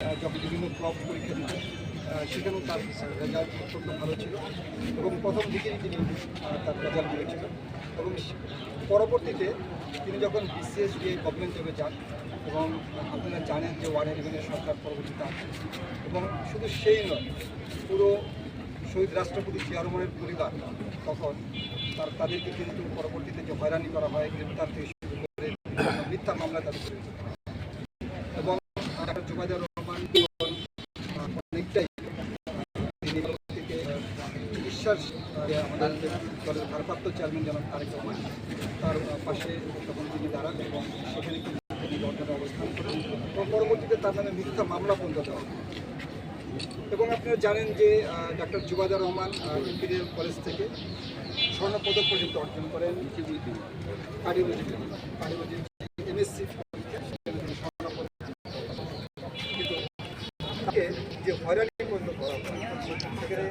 যখন বিভিন্ন ক্লাব পরীক্ষা দিতেন সেখানেও তার রেজাল্ট অত্যন্ত ভালো ছিল এবং প্রথম দিকেই তিনি তার রেজাল্ট করেছিলেন এবং পরবর্তীতে তিনি যখন বিসিএস দিয়ে গভর্নমেন্ট জবে যান এবং আপনারা জানেন যে 111 সরকার পরবর্তীতে আসে এবং শুধু সেই নয়, পুরো শহীদ রাষ্ট্রপতি জিয়া রহমানের পরিবার তখন তাদেরকে কিন্তু পরবর্তীতে যে হয়রানি করা হয়, গ্রেপ্তার থেকে শুরু করে মিথ্যা মামলা তাদের করেছে এবং জুবাইদুর রহমান অনেকটাই তিনি থেকে চিকিৎসার আমাদের দলের ভারপ্রাপ্ত চেয়ারম্যান জনাব তারেক রহমান তার পাশে তখন তিনি দাঁড়ান এবং সেখানে তিনি বর্তমানে অবস্থান করেন এবং পরবর্তীতে তার নামে মিথ্যা মামলা পর্যন্ত দেওয়া হয়। এবং আপনারা জানেন যে doctor Zubaidur Rahman imperial college থেকে স্বর্ণপদক পর্যন্ত অর্জন করেন কার্ডিওলজি এমএসসি স্বর্ণপদক, কিন্তু তাকে যে হয়রানি পর্যন্ত করা হয় সেখানে